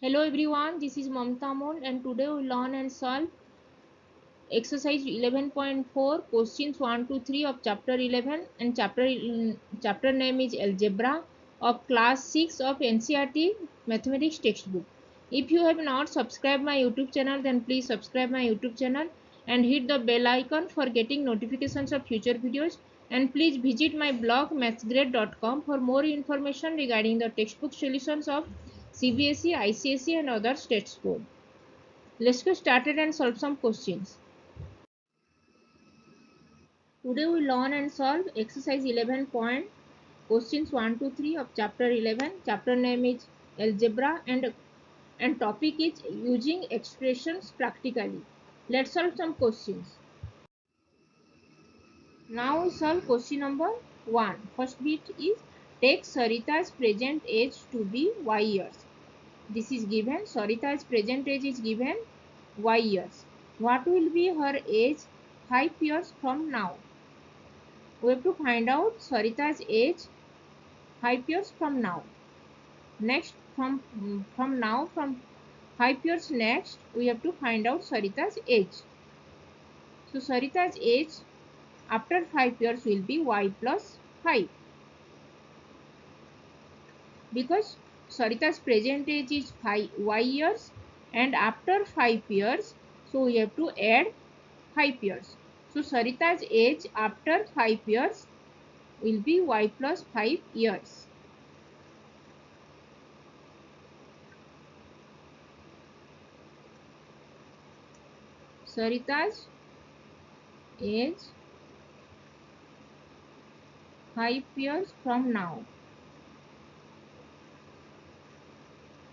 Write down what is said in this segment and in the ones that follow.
Hello everyone, this is Mamta Mond and today we learn and solve exercise 11.4 questions 1 to 3 of chapter 11 and chapter name is algebra of class 6 of NCERT mathematics textbook. If you have not subscribed my YouTube channel then please subscribe my YouTube channel and hit the bell icon for getting notifications of future videos, and please visit my blog mathsgrade.com for more information regarding the textbook solutions of CBSE, ICSE and other states board. Let's get started and solve some questions. Today we learn and solve exercise 11 point questions 1 to 3 of chapter 11. Chapter name is algebra and topic is using expressions practically. Let's solve some questions. Now we solve question number 1. First bit is take Sarita's present age to be y years. This is given. Sarita's present age is given y years. What will be her age 5 years from now? We have to find out Sarita's age 5 years from now. Next, from 5 years next, we have to find out Sarita's age. So Sarita's age after 5 years will be y plus 5, because Sarita's present age is y years and after 5 years, so we have to add 5 years. So Sarita's age after 5 years will be y plus 5 years. Sarita's age 5 years from now.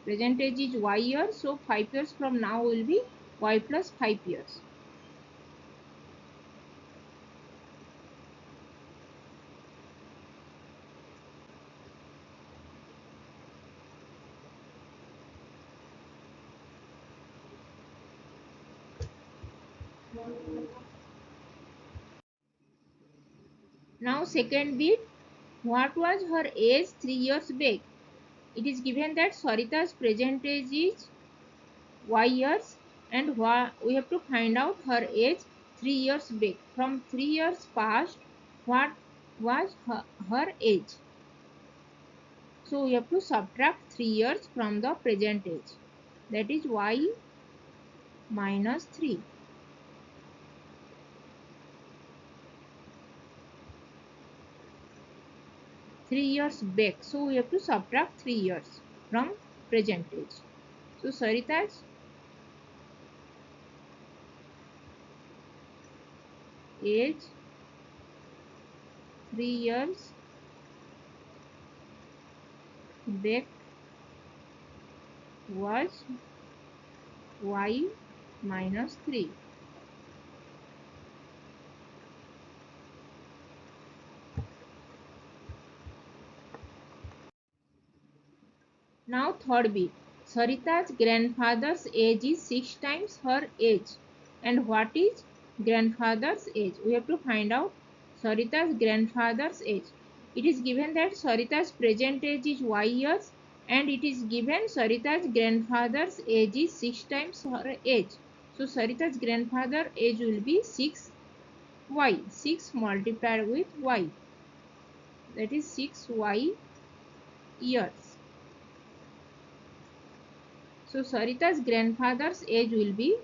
Present age is y years, so 5 years from now will be y plus 5 years. Now second bit, what was her age 3 years back? It is given that Sarita's present age is y years and we have to find out her age 3 years back. From 3 years past, what was her age? So we have to subtract 3 years from the present age. That is y minus 3. 3 years back, so we have to subtract 3 years from present age. So Sarita's age 3 years back was y minus 3. Now third bit, Sarita's grandfather's age is 6 times her age. And what is grandfather's age? We have to find out Sarita's grandfather's age. It is given that Sarita's present age is y years and it is given Sarita's grandfather's age is 6 times her age. So Sarita's grandfather age will be 6y. 6 multiplied with y. That is 6y years. So Sarita's grandfather's age will be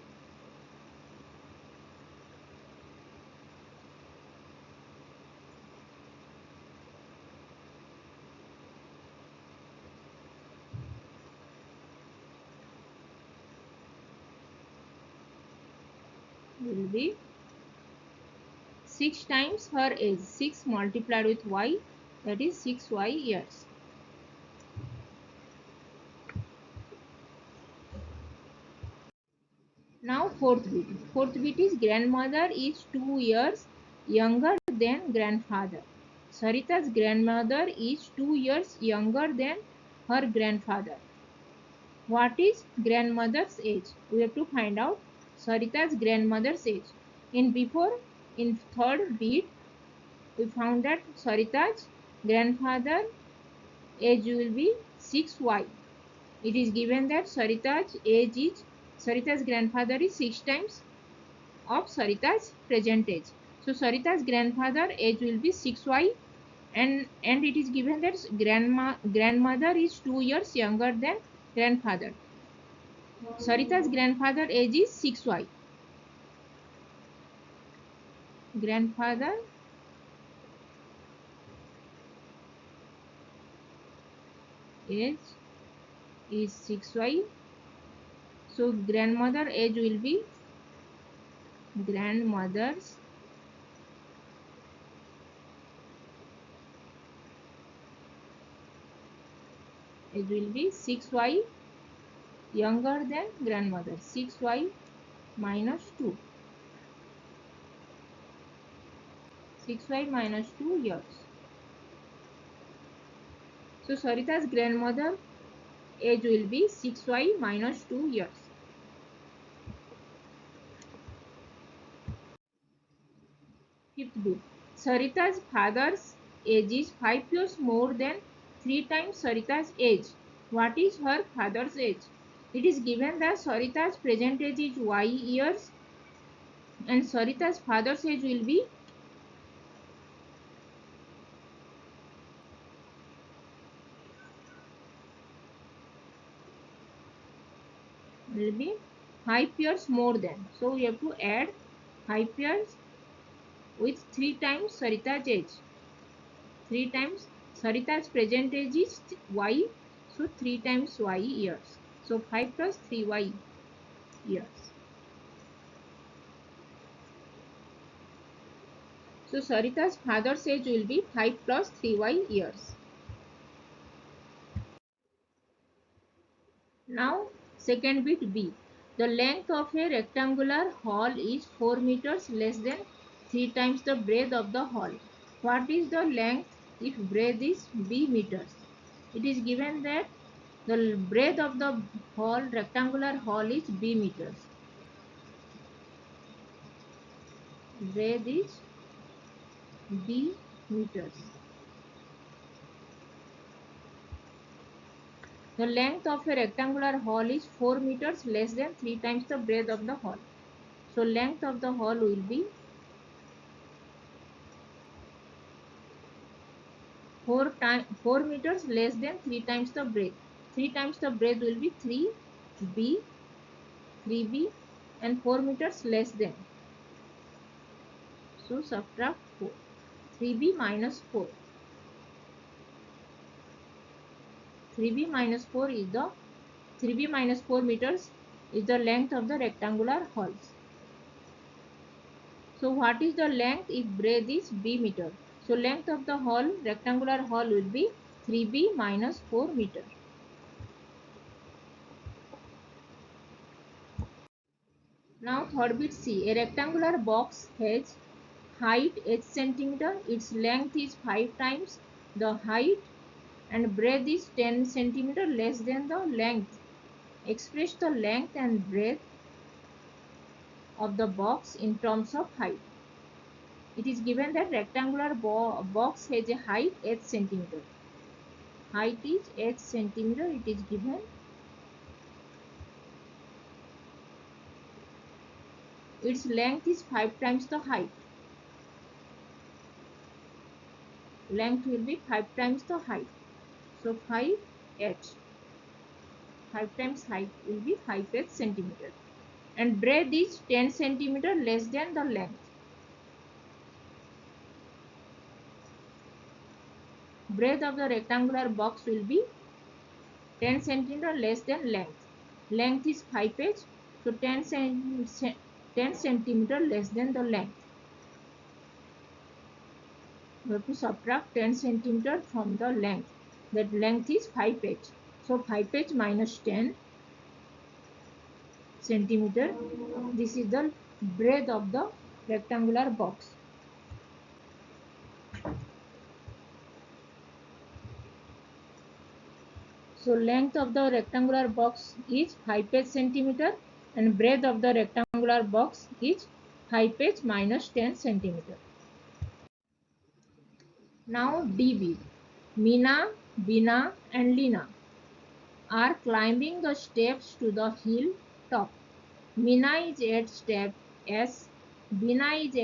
will be 6 times her age. 6 multiplied with y, that is 6y years. Now fourth bit. Fourth bit is grandmother is 2 years younger than grandfather. Sarita's grandmother is 2 years younger than her grandfather. What is grandmother's age? We have to find out Sarita's grandmother's age. In third bit, we found that Sarita's grandfather age will be 6y. It is given that Sarita's grandfather is 6 times of Sarita's present age. So Sarita's grandfather age will be 6y, and it is given that grandmother is 2 years younger than grandfather. Sarita's grandfather age is 6y. Grandfather age is 6y. So grandmother age will be grandmother's age will be 6y younger than grandmother. 6y minus 2. 6y minus 2 years. So Sarita's grandmother age will be 6y minus 2 years. Fifth bit. Sarita's father's age is 5 years more than 3 times Sarita's age. What is her father's age? It is given that Sarita's present age is y years and Sarita's father's age will be will be 5 years more than. So we have to add 5 years with 3 times Sarita's age. 3 times Sarita's present age is y, so 3 times y years. So 5 plus 3y years. So Sarita's father's age will be 5 plus 3y years. Now second bit B. The length of a rectangular hall is 4 meters less than 3 times the breadth of the hall. What is the length if breadth is B meters? It is given that the breadth of the rectangular hall is B meters. Breadth is B meters. The length of a rectangular hall is 4 meters less than 3 times the breadth of the hall. So length of the hall will be 4 meters less than 3 times the breadth. 3 times the breadth will be 3b and 4 meters less than. So subtract 4. 3b minus 4. 3b minus 4 is the 3b minus 4 meters is the length of the rectangular halls. So what is the length if breadth is b meter? So length of the rectangular hall will be 3b minus 4 meter. Now third bit C. A rectangular box has height 8 centimeter. Its length is 5 times the height and breadth is 10 centimeter less than the length. Express the length and breadth of the box in terms of height. It is given that rectangular box has a height 8 centimeter. Height is 8 centimeter. It is given. Its length is 5 times the height. Length will be 5 times the height. So 5h. 5 times height will be 5h centimeter. And breadth is 10 centimeter less than the length. Breadth of the rectangular box will be 10 centimeter less than length. Length is 5h, so 10 centimeter less than the length. We have to subtract 10 centimeter from the length. That length is 5h. So 5h minus 10 centimeter. This is the breadth of the rectangular box. So length of the rectangular box is 5h centimeter and breadth of the rectangular box is 5h minus 10 centimeter. Now DB. Meena, Bina and Lina are climbing the steps to the hill top. Meena is 8 steps S, Bina is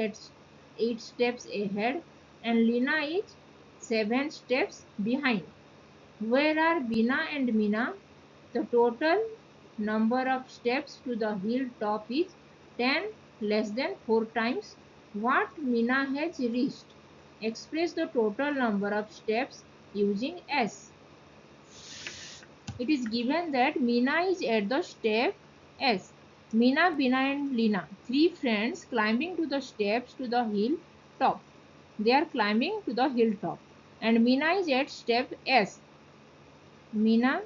8 steps ahead, and Lina is 7 steps behind. Where are Bina and Meena? The total number of steps to the hill top is 10 less than 4 times what Meena has reached. Express the total number of steps using S. It is given that Meena is at the step S. Meena, Bina and Lina, three friends climbing to the steps to the hill top. They are climbing to the hill top. And Meena is at step S. Meena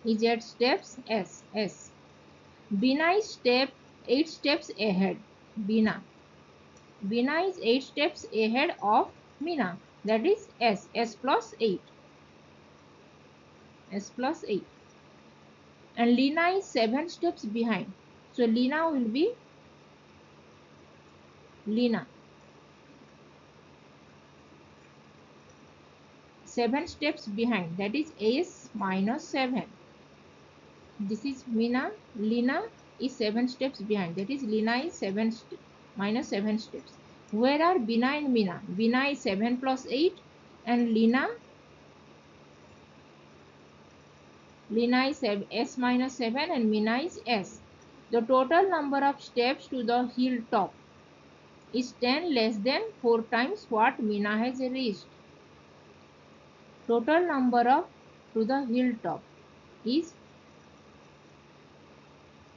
is at steps S. Bina is 8 steps ahead. Bina. Bina is 8 steps ahead of Meena. That is S plus 8. S plus 8. And Lina is 7 steps behind. So Lina will be Lina. 7 steps behind. That is S minus 7. This is Meena. Lina is 7 steps behind. That is Lina is minus 7 steps. Where are Bina and Meena? Bina is 7 plus 8 and Lina is S minus 7 and Meena is S. The total number of steps to the hill top is 10 less than 4 times what Meena has reached. Total number of to the hill top is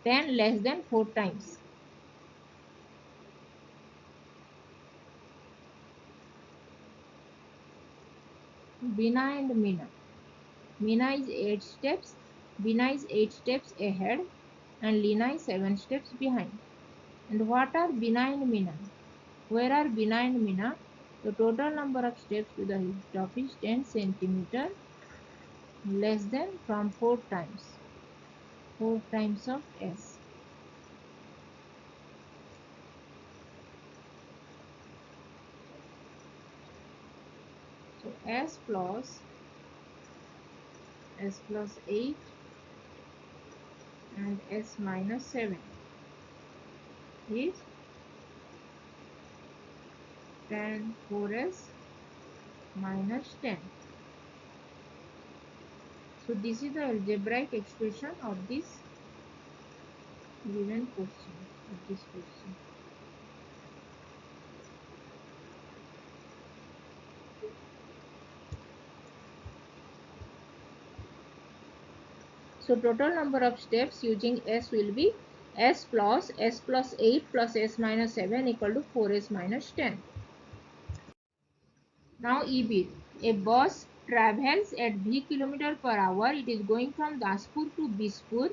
10 less than 4 times. Bina and Meena. Meena is 8 steps, Bina is 8 steps ahead and Lina is 7 steps behind. And what are Bina and Meena? Where are Bina and Meena? The total number of steps to the hilltop is 10 centimeter less than from 4 times. 4 times of S. So S plus 8 and S minus 7 is 10 4S minus 10. So this is the algebraic expression of this given question. So total number of steps using S will be S plus 8 plus S minus 7 equal to 4S minus 10. Now EB. A bus travels at V km per hour. It is going from Daspur to Bispur.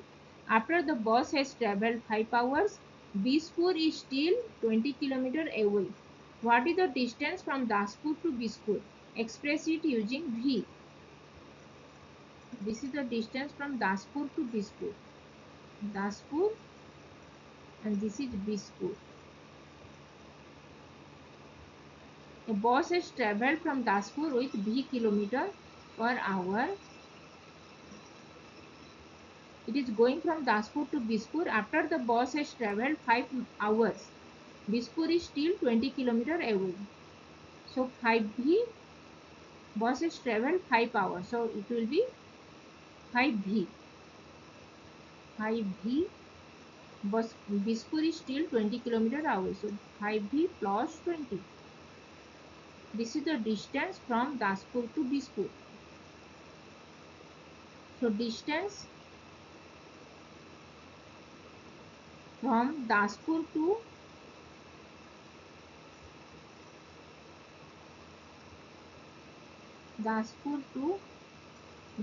After the bus has travelled 5 hours, Bispur is still 20 km away. What is the distance from Daspur to Bispur? Express it using V. This is the distance from Daspur to Bispur. Daspur and this is Bispur. A bus has travelled from Daspur with V km per hour. It is going from Daspur to Bispur. After the bus has travelled 5 hours, Bispur is still 20 km away. So 5V, bus has travelled 5 hours. So it will be 5V. 5V, Bispur is still 20 km away. So 5V plus 20. This is the distance from Daspur to Bispur. So distance from Daspur to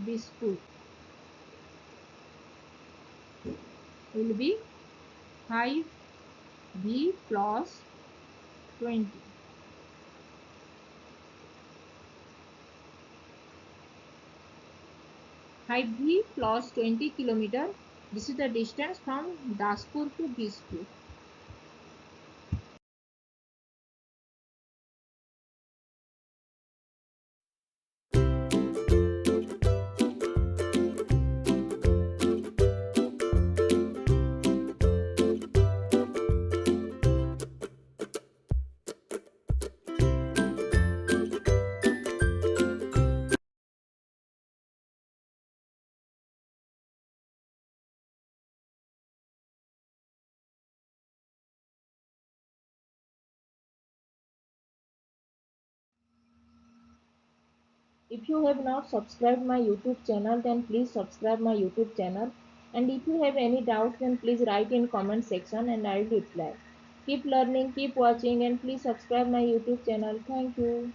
Bispur will be 5V plus 20. 5V plus 20 km. This is the distance from Daspur to Bispur. If you have not subscribed my YouTube channel, then please subscribe my YouTube channel. And if you have any doubts, then please write in comment section and I will reply. Keep learning, keep watching, and please subscribe my YouTube channel. Thank you.